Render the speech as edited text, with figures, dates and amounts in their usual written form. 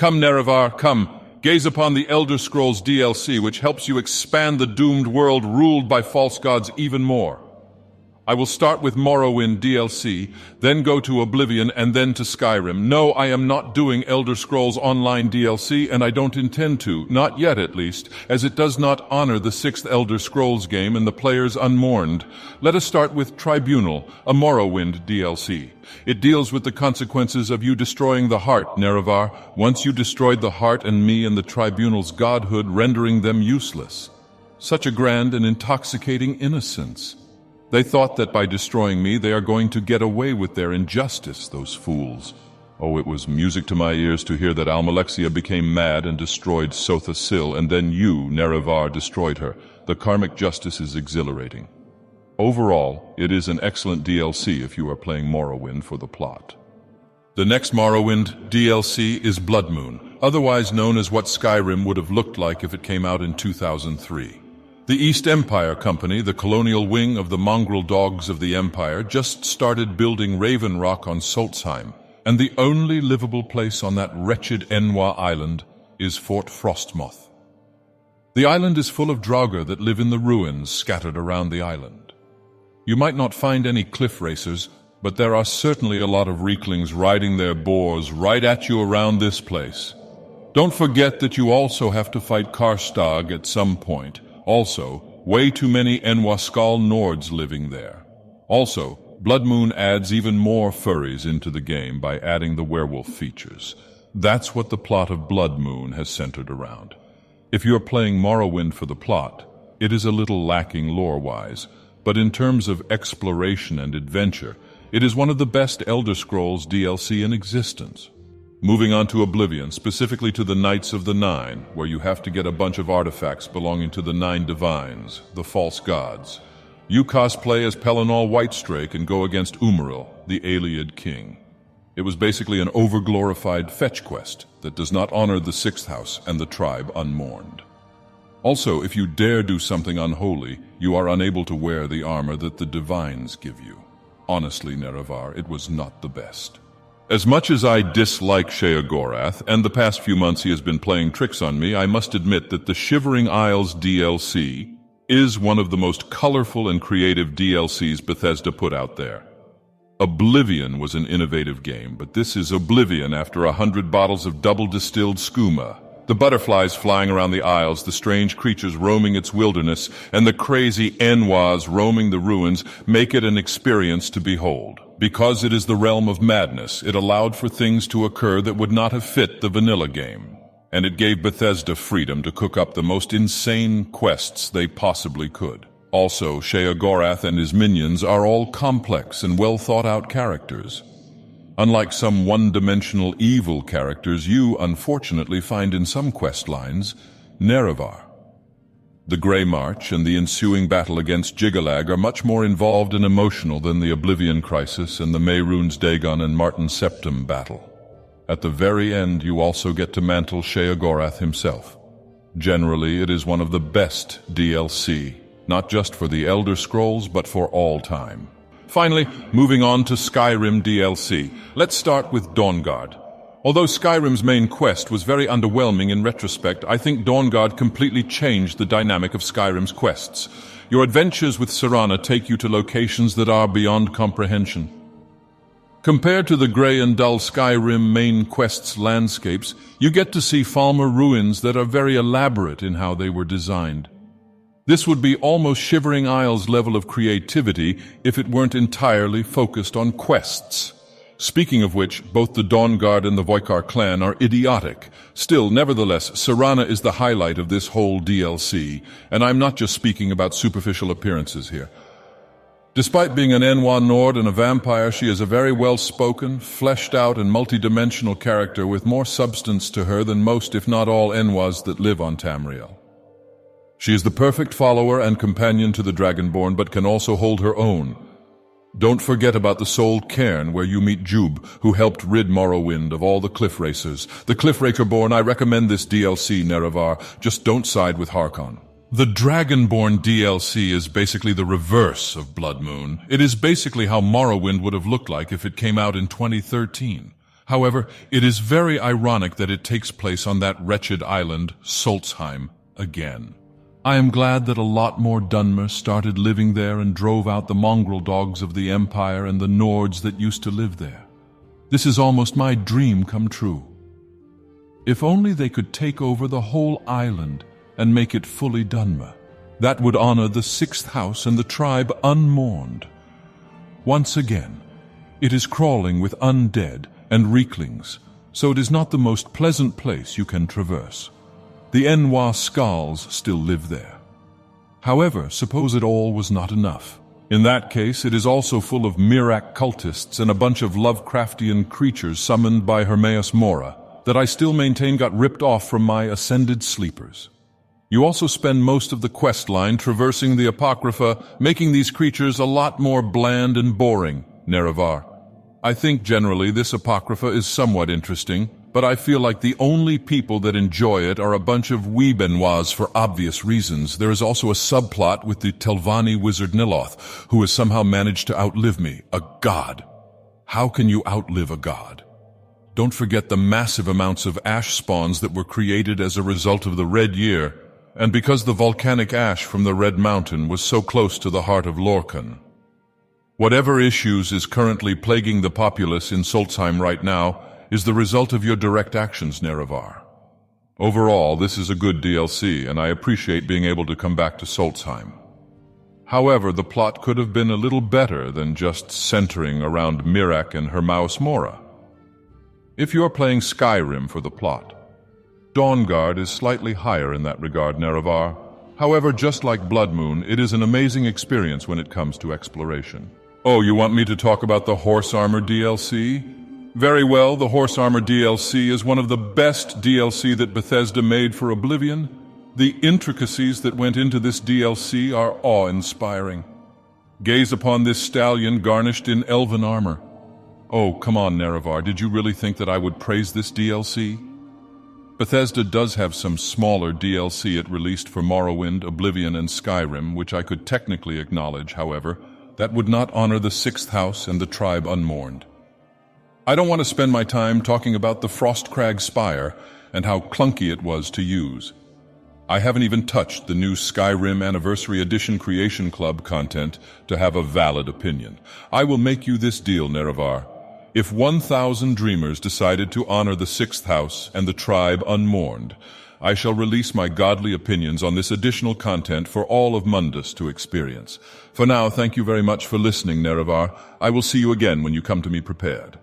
Come, Nerevar, come. Gaze upon the Elder Scrolls DLC, which helps you expand the doomed world ruled by false gods even more. I will start with Morrowind DLC, then go to Oblivion, and then to Skyrim. No, I am not doing Elder Scrolls Online DLC, and I don't intend to, not yet at least, as it does not honor the 6th Elder Scrolls game and the players unmourned. Let us start with Tribunal, a Morrowind DLC. It deals with the consequences of you destroying the heart, Nerevar. Once you destroyed the heart and me and the Tribunal's godhood, rendering them useless. Such a grand and intoxicating innocence. They thought that by destroying me, they are going to get away with their injustice, those fools. Oh, it was music to my ears to hear that Almalexia became mad and destroyed Sotha Sil, and then you, Nerevar, destroyed her. The karmic justice is exhilarating. Overall, it is an excellent DLC if you are playing Morrowind for the plot. The next Morrowind DLC is Bloodmoon, otherwise known as what Skyrim would have looked like if it came out in 2003. The East Empire Company, the colonial wing of the mongrel dogs of the Empire, just started building Raven Rock on Solstheim, and the only livable place on that wretched Enwa island is Fort Frostmoth. The island is full of Draugr that live in the ruins scattered around the island. You might not find any cliff racers, but there are certainly a lot of Reeklings riding their boars right at you around this place. Don't forget that you also have to fight Karstag at some point. Also, way too many Enwaskal Nords living there. Also, Bloodmoon adds even more furries into the game by adding the werewolf features. That's what the plot of Bloodmoon has centered around. If you're playing Morrowind for the plot, it is a little lacking lore-wise, but in terms of exploration and adventure, it is one of the best Elder Scrolls DLC in existence. Moving on to Oblivion, specifically to the Knights of the Nine, where you have to get a bunch of artifacts belonging to the Nine Divines, the false gods. You cosplay as Pelennor Whitestrake and go against Umaril, the Ayleid king. It was basically an overglorified fetch quest that does not honor the 6th house and the tribe unmourned. Also, if you dare do something unholy, you are unable to wear the armor that the Divines give you. Honestly, Nerevar, it was not the best. As much as I dislike Sheogorath, and the past few months he has been playing tricks on me, I must admit that the Shivering Isles DLC is one of the most colorful and creative DLCs Bethesda put out there. Oblivion was an innovative game, but this is Oblivion after 100 bottles of double-distilled skooma. The butterflies flying around the isles, the strange creatures roaming its wilderness, and the crazy Enwas roaming the ruins make it an experience to behold. Because it is the realm of madness, it allowed for things to occur that would not have fit the vanilla game. And it gave Bethesda freedom to cook up the most insane quests they possibly could. Also, Sheogorath and his minions are all complex and well-thought-out characters. Unlike some one-dimensional evil characters you, unfortunately, find in some quest lines, Nerevar. The Grey March and the ensuing battle against Jiggalag are much more involved and emotional than the Oblivion Crisis and the Mehrunes Dagon and Martin Septim battle. At the very end, you also get to mantle Sheogorath himself. Generally, it is one of the best DLC, not just for the Elder Scrolls, but for all time. Finally, moving on to Skyrim DLC. Let's start with Dawnguard. Although Skyrim's main quest was very underwhelming in retrospect, I think Dawnguard completely changed the dynamic of Skyrim's quests. Your adventures with Serana take you to locations that are beyond comprehension. Compared to the grey and dull Skyrim main quest's landscapes, you get to see Falmer ruins that are very elaborate in how they were designed. This would be almost Shivering Isles' level of creativity if it weren't entirely focused on quests. Speaking of which, both the Dawnguard and the Voikar clan are idiotic. Still, nevertheless, Serana is the highlight of this whole DLC, and I'm not just speaking about superficial appearances here. Despite being an Enwa Nord and a vampire, she is a very well-spoken, fleshed-out, and multidimensional character with more substance to her than most, if not all, Enwas that live on Tamriel. She is the perfect follower and companion to the Dragonborn, but can also hold her own. Don't forget about the Souled Cairn, where you meet Jub, who helped rid Morrowind of all the Cliff Racers. The Cliffrakerborn, I recommend this DLC, Nerevar. Just don't side with Harkon. The Dragonborn DLC is basically the reverse of Bloodmoon. It is basically how Morrowind would have looked like if it came out in 2013. However, it is very ironic that it takes place on that wretched island, Solstheim, again. I am glad that a lot more Dunmer started living there and drove out the mongrel dogs of the Empire and the Nords that used to live there. This is almost my dream come true. If only they could take over the whole island and make it fully Dunmer. That would honor the sixth house and the tribe unmourned. Once again, it is crawling with undead and reeklings, so it is not the most pleasant place you can traverse. The Enwa Skulls still live there. However, suppose it all was not enough. In that case, it is also full of Mirak cultists and a bunch of Lovecraftian creatures summoned by Hermaeus Mora that I still maintain got ripped off from my ascended sleepers. You also spend most of the quest line traversing the Apocrypha, making these creatures a lot more bland and boring, Nerevar. I think generally this Apocrypha is somewhat interesting, but I feel like the only people that enjoy it are a bunch of weebenois for obvious reasons. There is also a subplot with the Telvanni wizard Niloth, who has somehow managed to outlive me, a god. How can you outlive a god? Don't forget the massive amounts of ash spawns that were created as a result of the Red Year, and because the volcanic ash from the Red Mountain was so close to the heart of Lorkhan. Whatever issues is currently plaguing the populace in Solstheim right now is the result of your direct actions, Nerevar. Overall, this is a good DLC, and I appreciate being able to come back to Solstheim. However, the plot could have been a little better than just centering around Mirak and Hermaeus Mora. If you're playing Skyrim for the plot, Dawnguard is slightly higher in that regard, Nerevar. However, just like Bloodmoon, it is an amazing experience when it comes to exploration. Oh, you want me to talk about the Horse Armor DLC? Very well, the Horse Armor DLC is one of the best DLC that Bethesda made for Oblivion. The intricacies that went into this DLC are awe-inspiring. Gaze upon this stallion garnished in elven armor. Oh, come on, Nerevar, did you really think that I would praise this DLC? Bethesda does have some smaller DLC it released for Morrowind, Oblivion, and Skyrim, which I could technically acknowledge, however. That would not honor the sixth house and the tribe unmourned. I don't want to spend my time talking about the Frostcrag Spire and how clunky it was to use. I haven't even touched the new Skyrim Anniversary Edition Creation Club content to have a valid opinion. I will make you this deal, Nerevar. If 1,000 dreamers decided to honor the sixth house and the tribe unmourned, I shall release my godly opinions on this additional content for all of Mundus to experience. For now, thank you very much for listening, Nerevar. I will see you again when you come to me prepared.